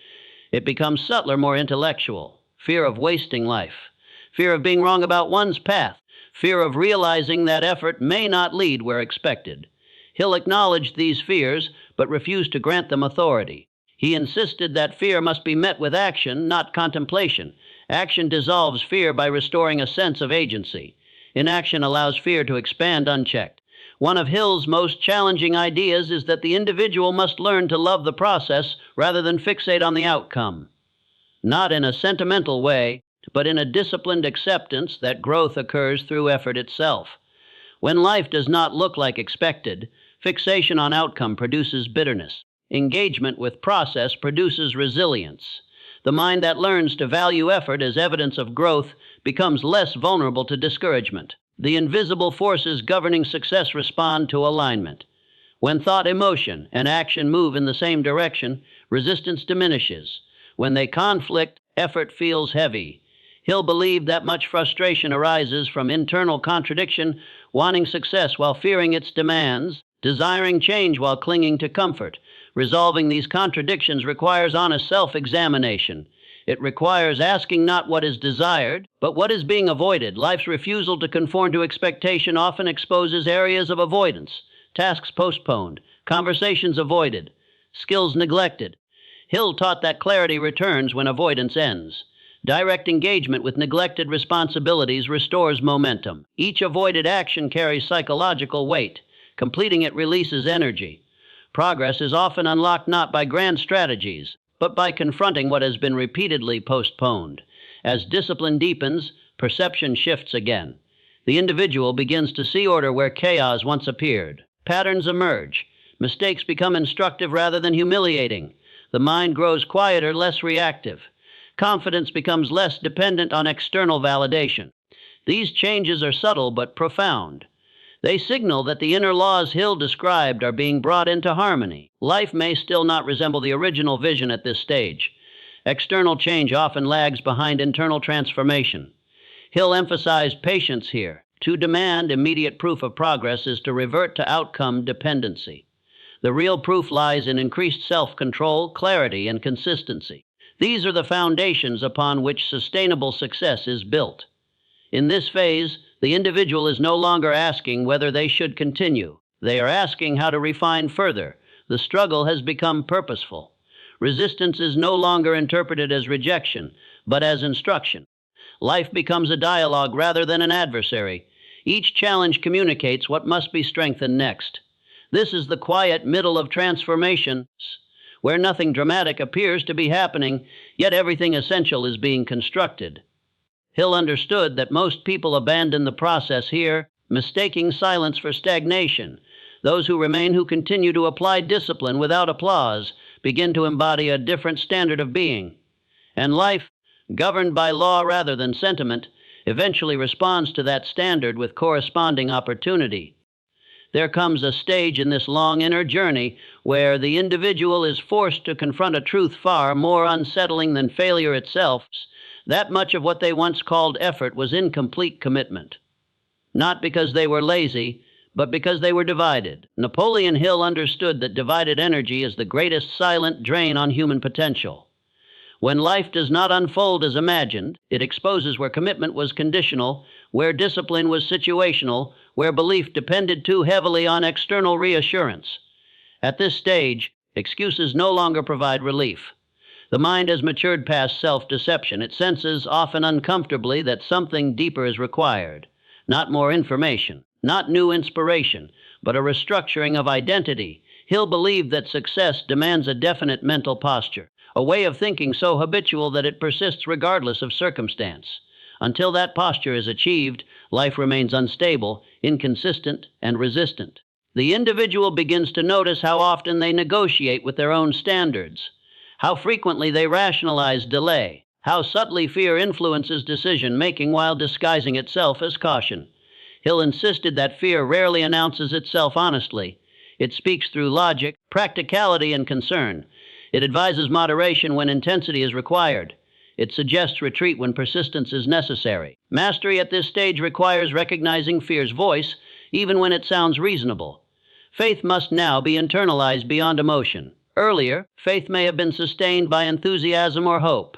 Speaker 1: It becomes subtler, more intellectual. Fear of wasting life. Fear of being wrong about one's path. Fear of realizing that effort may not lead where expected. Hill acknowledged these fears, but refused to grant them authority. He insisted that fear must be met with action, not contemplation. Action dissolves fear by restoring a sense of agency. Inaction allows fear to expand unchecked. One of Hill's most challenging ideas is that the individual must learn to love the process rather than fixate on the outcome. Not in a sentimental way, but in a disciplined acceptance that growth occurs through effort itself. When life does not look like expected, fixation on outcome produces bitterness. Engagement with process produces resilience. The mind that learns to value effort as evidence of growth becomes less vulnerable to discouragement. The invisible forces governing success respond to alignment. When thought, emotion, and action move in the same direction, resistance diminishes. When they conflict, effort feels heavy. Hill believed that much frustration arises from internal contradiction, wanting success while fearing its demands, desiring change while clinging to comfort. Resolving these contradictions requires honest self-examination. It requires asking not what is desired, but what is being avoided. Life's refusal to conform to expectation often exposes areas of avoidance, tasks postponed, conversations avoided, skills neglected. Hill taught that clarity returns when avoidance ends. Direct engagement with neglected responsibilities restores momentum. Each avoided action carries psychological weight. Completing it releases energy. Progress is often unlocked not by grand strategies, but by confronting what has been repeatedly postponed. As discipline deepens, perception shifts again. The individual begins to see order where chaos once appeared. Patterns emerge. Mistakes become instructive rather than humiliating. The mind grows quieter, less reactive. Confidence becomes less dependent on external validation. These changes are subtle but profound. They signal that the inner laws Hill described are being brought into harmony. Life may still not resemble the original vision at this stage. External change often lags behind internal transformation. Hill emphasized patience here. To demand immediate proof of progress is to revert to outcome dependency. The real proof lies in increased self-control, clarity, and consistency. These are the foundations upon which sustainable success is built. In this phase, the individual is no longer asking whether they should continue. They are asking how to refine further. The struggle has become purposeful. Resistance is no longer interpreted as rejection, but as instruction. Life becomes a dialogue rather than an adversary. Each challenge communicates what must be strengthened next. This is the quiet middle of transformations, where nothing dramatic appears to be happening, yet everything essential is being constructed. Hill understood that most people abandon the process here, mistaking silence for stagnation. Those who remain, who continue to apply discipline without applause, begin to embody a different standard of being. And life, governed by law rather than sentiment, eventually responds to that standard with corresponding opportunity. There comes a stage in this long inner journey where the individual is forced to confront a truth far more unsettling than failure itself, that much of what they once called effort was incomplete commitment. Not because they were lazy, but because they were divided. Napoleon Hill understood that divided energy is the greatest silent drain on human potential. When life does not unfold as imagined, it exposes where commitment was conditional, where discipline was situational, where belief depended too heavily on external reassurance. At this stage, excuses no longer provide relief. The mind has matured past self-deception. It senses, often uncomfortably, that something deeper is required. Not more information, not new inspiration, but a restructuring of identity. Hill believed that success demands a definite mental posture, a way of thinking so habitual that it persists regardless of circumstance. Until that posture is achieved, life remains unstable, inconsistent, and resistant. The individual begins to notice how often they negotiate with their own standards, how frequently they rationalize delay, how subtly fear influences decision-making while disguising itself as caution. Hill insisted that fear rarely announces itself honestly. It speaks through logic, practicality, and concern. It advises moderation when intensity is required. It suggests retreat when persistence is necessary. Mastery at this stage requires recognizing fear's voice, even when it sounds reasonable. Faith must now be internalized beyond emotion. Earlier, faith may have been sustained by enthusiasm or hope.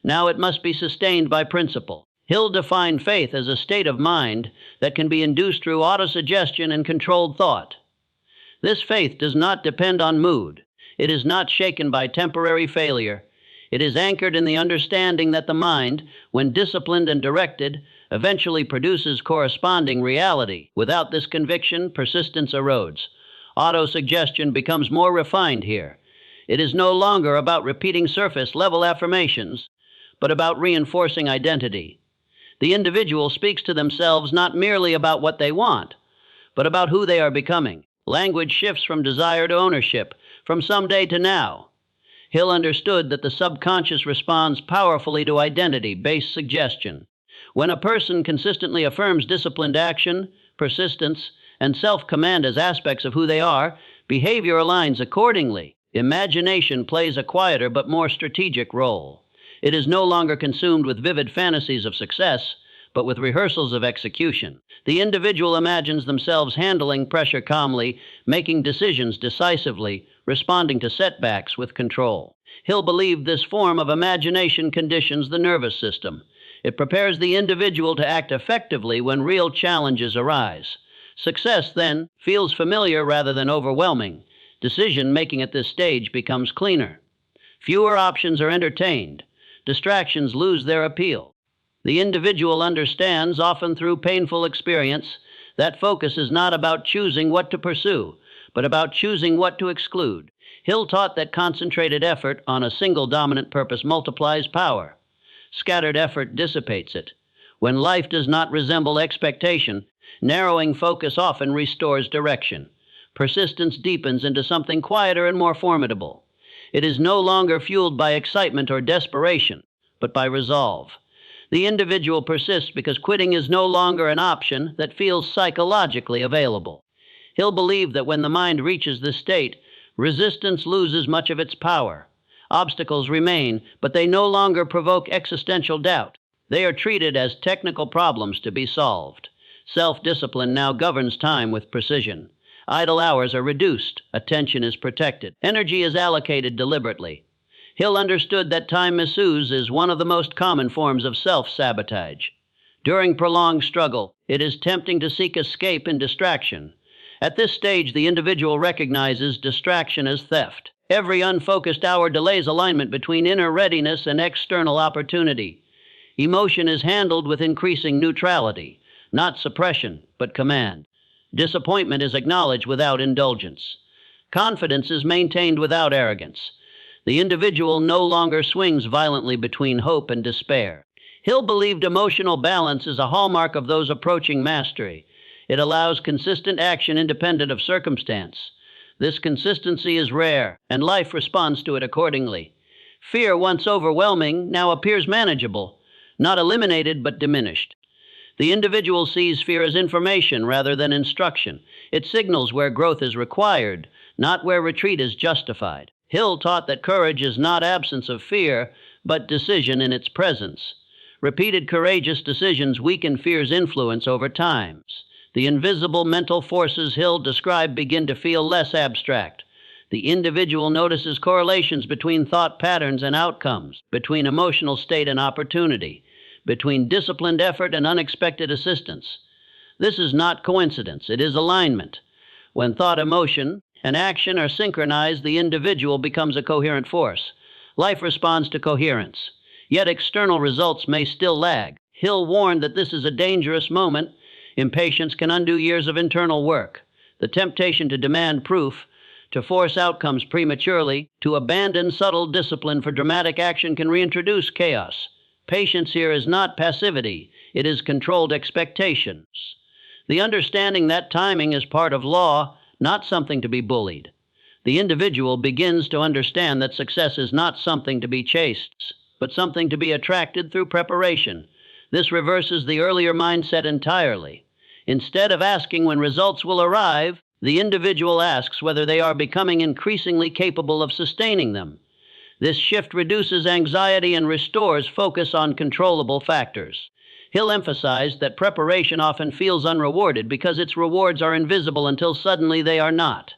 Speaker 1: Now it must be sustained by principle. Hill defined faith as a state of mind that can be induced through autosuggestion and controlled thought. This faith does not depend on mood. It is not shaken by temporary failure. It is anchored in the understanding that the mind, when disciplined and directed, eventually produces corresponding reality. Without this conviction, persistence erodes. Autosuggestion becomes more refined here. It is no longer about repeating surface-level affirmations, but about reinforcing identity. The individual speaks to themselves not merely about what they want, but about who they are becoming. Language shifts from desire to ownership, from someday to now. Hill understood that the subconscious responds powerfully to identity-based suggestion. When a person consistently affirms disciplined action, persistence, and self-command as aspects of who they are, behavior aligns accordingly. Imagination plays a quieter but more strategic role. It is no longer consumed with vivid fantasies of success, but with rehearsals of execution. The individual imagines themselves handling pressure calmly, making decisions decisively, responding to setbacks with control. Hill believed this form of imagination conditions the nervous system. It prepares the individual to act effectively when real challenges arise. Success, then, feels familiar rather than overwhelming. Decision-making at this stage becomes cleaner. Fewer options are entertained. Distractions lose their appeal. The individual understands, often through painful experience, that focus is not about choosing what to pursue, but about choosing what to exclude. Hill taught that concentrated effort on a single dominant purpose multiplies power. Scattered effort dissipates it. When life does not resemble expectation, narrowing focus often restores direction. Persistence deepens into something quieter and more formidable. It is no longer fueled by excitement or desperation, but by resolve. The individual persists because quitting is no longer an option that feels psychologically available. Hill believed that when the mind reaches this state, resistance loses much of its power. Obstacles remain, but they no longer provoke existential doubt. They are treated as technical problems to be solved. Self-discipline now governs time with precision. Idle hours are reduced, attention is protected, energy is allocated deliberately. Hill understood that time misuse is one of the most common forms of self-sabotage. During prolonged struggle, it is tempting to seek escape in distraction. At this stage, the individual recognizes distraction as theft. Every unfocused hour delays alignment between inner readiness and external opportunity. Emotion is handled with increasing neutrality, not suppression, but command. Disappointment is acknowledged without indulgence. Confidence is maintained without arrogance. The individual no longer swings violently between hope and despair. Hill believed emotional balance is a hallmark of those approaching mastery. It allows consistent action independent of circumstance. This consistency is rare, and life responds to it accordingly. Fear, once overwhelming, now appears manageable, not eliminated but diminished. The individual sees fear as information rather than instruction. It signals where growth is required, not where retreat is justified. Hill taught that courage is not absence of fear, but decision in its presence. Repeated courageous decisions weaken fear's influence over time. The invisible mental forces Hill described begin to feel less abstract. The individual notices correlations between thought patterns and outcomes, between emotional state and opportunity, between disciplined effort and unexpected assistance. This is not coincidence, it is alignment. When thought, emotion, and action are synchronized, the individual becomes a coherent force. Life responds to coherence. Yet external results may still lag. Hill warned that this is a dangerous moment. Impatience can undo years of internal work. The temptation to demand proof, to force outcomes prematurely, to abandon subtle discipline for dramatic action can reintroduce chaos. Patience here is not passivity, it is controlled expectations. The understanding that timing is part of law, not something to be bullied. The individual begins to understand that success is not something to be chased, but something to be attracted through preparation. This reverses the earlier mindset entirely. Instead of asking when results will arrive, the individual asks whether they are becoming increasingly capable of sustaining them. This shift reduces anxiety and restores focus on controllable factors. Hill emphasized that preparation often feels unrewarded because its rewards are invisible until suddenly they are not.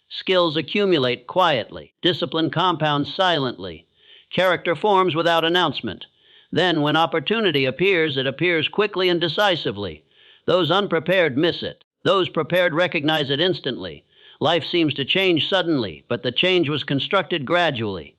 Speaker 1: Skills accumulate quietly. Discipline compounds silently. Character forms without announcement. Then, when opportunity appears, it appears quickly and decisively. Those unprepared miss it. Those prepared recognize it instantly. Life seems to change suddenly, but the change was constructed gradually.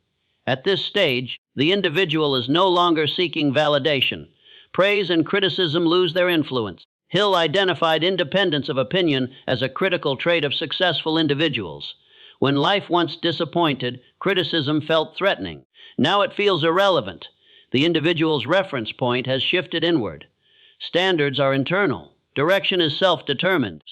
Speaker 1: At this stage, the individual is no longer seeking validation. Praise and criticism lose their influence. Hill identified independence of opinion as a critical trait of successful individuals. When life once disappointed, criticism felt threatening. Now it feels irrelevant. The individual's reference point has shifted inward. Standards are internal. Direction is self-determined.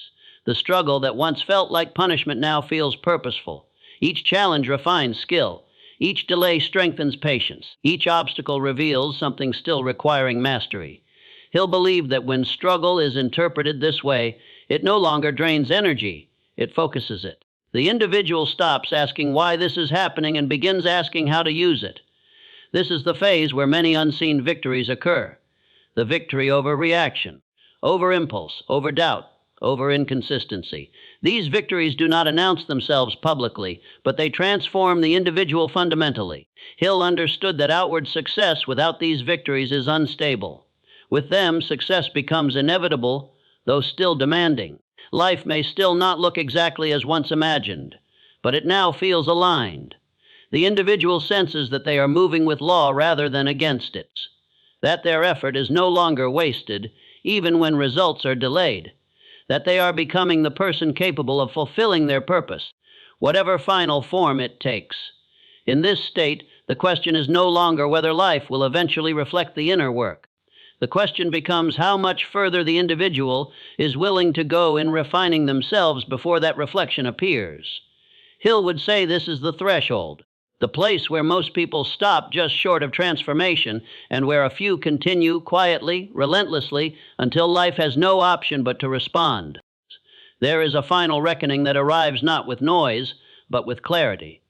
Speaker 1: The struggle that once felt like punishment now feels purposeful. Each challenge refines skill. Each delay strengthens patience. Each obstacle reveals something still requiring mastery. Hill believed that when struggle is interpreted this way, it no longer drains energy, it focuses it. The individual stops asking why this is happening and begins asking how to use it. This is the phase where many unseen victories occur. The victory over reaction, over impulse, over doubt, over inconsistency. These victories do not announce themselves publicly, but they transform the individual fundamentally. Hill understood that outward success without these victories is unstable. With them, success becomes inevitable, though still demanding. Life may still not look exactly as once imagined, but it now feels aligned. The individual senses that they are moving with law rather than against it, that their effort is no longer wasted, even when results are delayed, that they are becoming the person capable of fulfilling their purpose, whatever final form it takes. In this state, the question is no longer whether life will eventually reflect the inner work. The question becomes how much further the individual is willing to go in refining themselves before that reflection appears. Hill would say this is the threshold, the place where most people stop just short of transformation and where a few continue quietly, relentlessly, until life has no option but to respond. There is a final reckoning that arrives not with noise, but with clarity.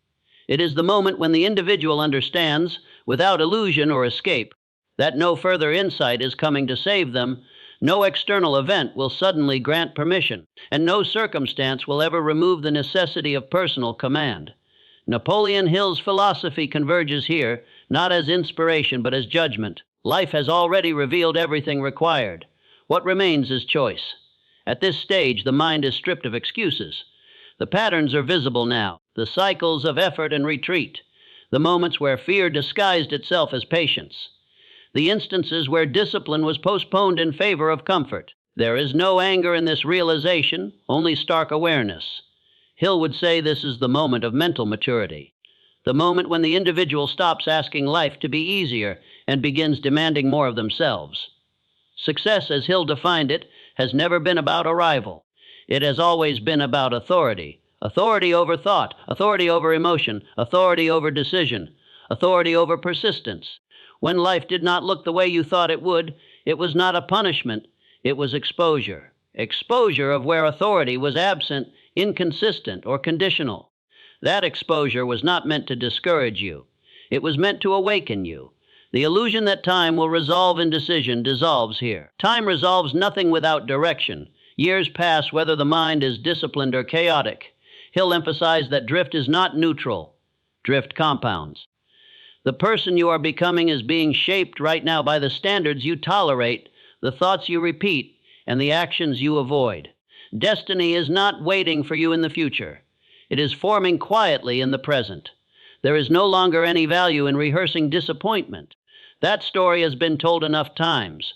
Speaker 1: It is the moment when the individual understands, without illusion or escape, that no further insight is coming to save them, no external event will suddenly grant permission, and no circumstance will ever remove the necessity of personal command. Napoleon Hill's philosophy converges here, not as inspiration but as judgment. Life has already revealed everything required. What remains is choice. At this stage, the mind is stripped of excuses. The patterns are visible now, the cycles of effort and retreat, the moments where fear disguised itself as patience, the instances where discipline was postponed in favor of comfort. There is no anger in this realization, only stark awareness. Hill would say this is the moment of mental maturity, the moment when the individual stops asking life to be easier and begins demanding more of themselves. Success, as Hill defined it, has never been about arrival. It has always been about authority. Authority over thought, authority over emotion, authority over decision, authority over persistence. When life did not look the way you thought it would, it was not a punishment, it was exposure. Exposure of where authority was absent, inconsistent, or conditional. That exposure was not meant to discourage you. It was meant to awaken you. The illusion that time will resolve indecision dissolves here. Time resolves nothing without direction. Years pass whether the mind is disciplined or chaotic. Hill emphasized that drift is not neutral. Drift compounds. The person you are becoming is being shaped right now by the standards you tolerate, the thoughts you repeat, and the actions you avoid. Destiny is not waiting for you in the future. It is forming quietly in the present. There is no longer any value in rehearsing disappointment. That story has been told enough times.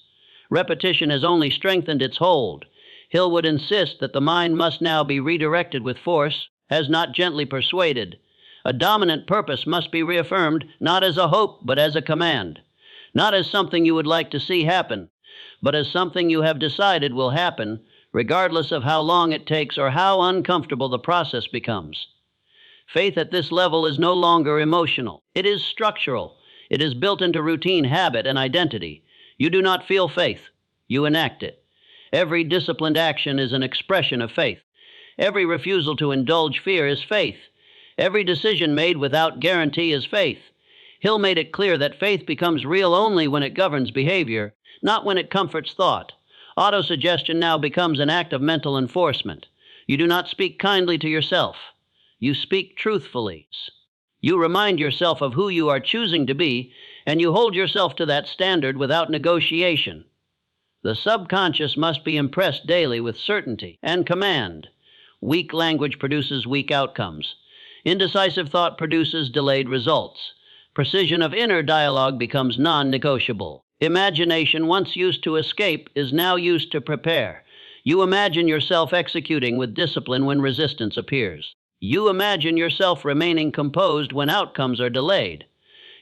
Speaker 1: Repetition has only strengthened its hold. Hill would insist that the mind must now be redirected with force, as not gently persuaded. A dominant purpose must be reaffirmed, not as a hope, but as a command. Not as something you would like to see happen, but as something you have decided will happen, regardless of how long it takes or how uncomfortable the process becomes. Faith at this level is no longer emotional. It is structural. It is built into routine, habit, and identity. You do not feel faith. You enact it. Every disciplined action is an expression of faith. Every refusal to indulge fear is faith. Every decision made without guarantee is faith. Hill made it clear that faith becomes real only when it governs behavior, not when it comforts thought. Autosuggestion now becomes an act of mental enforcement. You do not speak kindly to yourself. You speak truthfully. You remind yourself of who you are choosing to be, and you hold yourself to that standard without negotiation. The subconscious must be impressed daily with certainty and command. Weak language produces weak outcomes. Indecisive thought produces delayed results. Precision of inner dialogue becomes non-negotiable. Imagination, once used to escape, is now used to prepare. You imagine yourself executing with discipline when resistance appears. You imagine yourself remaining composed when outcomes are delayed.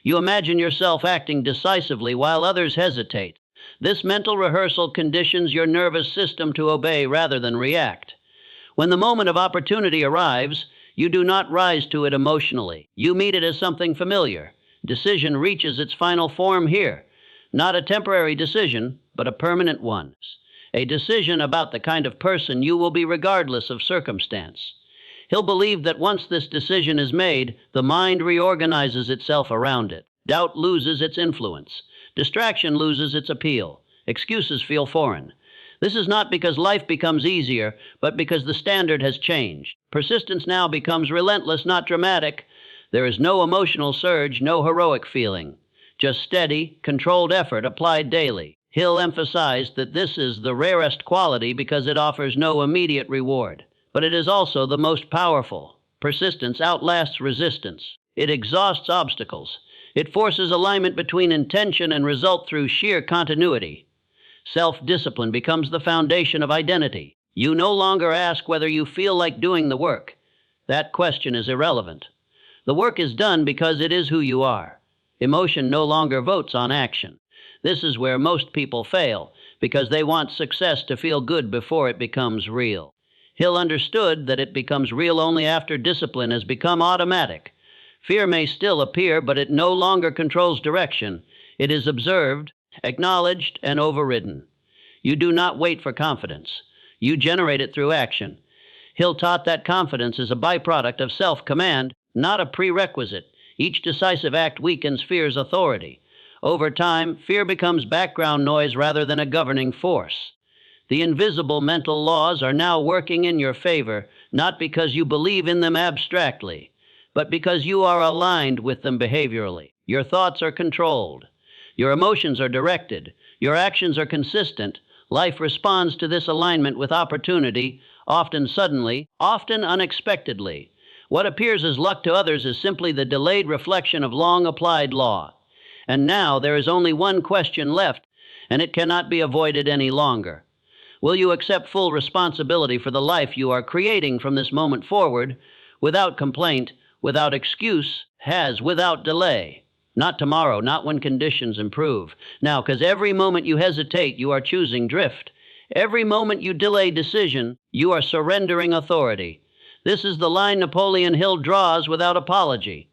Speaker 1: You imagine yourself acting decisively while others hesitate. This mental rehearsal conditions your nervous system to obey rather than react. When the moment of opportunity arrives, you do not rise to it emotionally. You meet it as something familiar. Decision reaches its final form here. Not a temporary decision, but a permanent one. A decision about the kind of person you will be regardless of circumstance. Hill believed that once this decision is made, the mind reorganizes itself around it. Doubt loses its influence. Distraction loses its appeal. Excuses feel foreign. This is not because life becomes easier, but because the standard has changed. Persistence now becomes relentless, not dramatic. There is no emotional surge, no heroic feeling. Just steady, controlled effort applied daily. Hill emphasized that this is the rarest quality because it offers no immediate reward, but it is also the most powerful. Persistence outlasts resistance. It exhausts obstacles. It forces alignment between intention and result through sheer continuity. Self-discipline becomes the foundation of identity. You no longer ask whether you feel like doing the work. That question is irrelevant. The work is done because it is who you are. Emotion no longer votes on action. This is where most people fail, because they want success to feel good before it becomes real. Hill understood that it becomes real only after discipline has become automatic. Fear may still appear, but it no longer controls direction. It is observed, acknowledged, and overridden. You do not wait for confidence. You generate it through action. Hill taught that confidence is a byproduct of self-command, not a prerequisite. Each decisive act weakens fear's authority. Over time, fear becomes background noise rather than a governing force. The invisible mental laws are now working in your favor, not because you believe in them abstractly, but because you are aligned with them behaviorally. Your thoughts are controlled. Your emotions are directed. Your actions are consistent. Life responds to this alignment with opportunity, often suddenly, often unexpectedly. What appears as luck to others is simply the delayed reflection of long-applied law. And now there is only one question left, and it cannot be avoided any longer. Will you accept full responsibility for the life you are creating from this moment forward, without complaint, without excuse, without delay? Not tomorrow, not when conditions improve. Now, because every moment you hesitate, you are choosing drift. Every moment you delay decision, you are surrendering authority. This is the line Napoleon Hill draws without apology.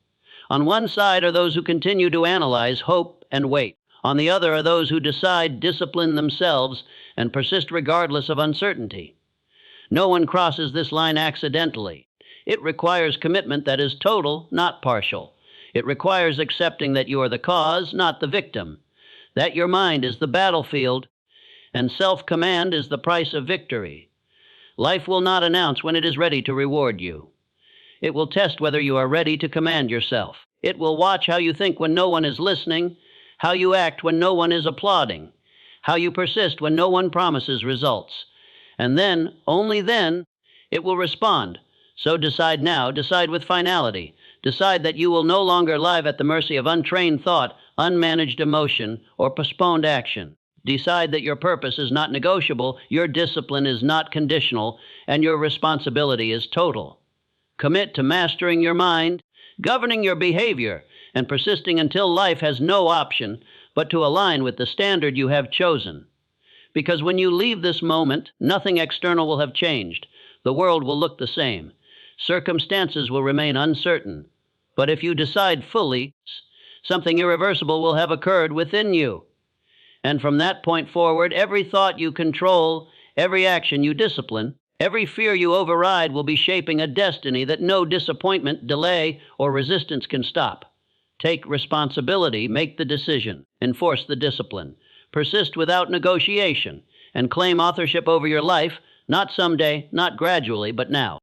Speaker 1: On one side are those who continue to analyze, hope, and wait. On the other are those who decide, discipline themselves, and persist regardless of uncertainty. No one crosses this line accidentally. It requires commitment that is total, not partial. It requires accepting that you are the cause, not the victim, that your mind is the battlefield, and self-command is the price of victory. Life will not announce when it is ready to reward you. It will test whether you are ready to command yourself. It will watch how you think when no one is listening, how you act when no one is applauding, how you persist when no one promises results. And then, only then, it will respond. So decide now, decide with finality. Decide that you will no longer live at the mercy of untrained thought, unmanaged emotion, or postponed action. Decide that your purpose is not negotiable, your discipline is not conditional, and your responsibility is total. Commit to mastering your mind, governing your behavior, and persisting until life has no option but to align with the standard you have chosen. Because when you leave this moment, nothing external will have changed. The world will look the same. Circumstances will remain uncertain. But if you decide fully, something irreversible will have occurred within you. And from that point forward, every thought you control, every action you discipline, every fear you override will be shaping a destiny that no disappointment, delay, or resistance can stop. Take responsibility, make the decision, enforce the discipline, persist without negotiation, and claim authorship over your life, not someday, not gradually, but now.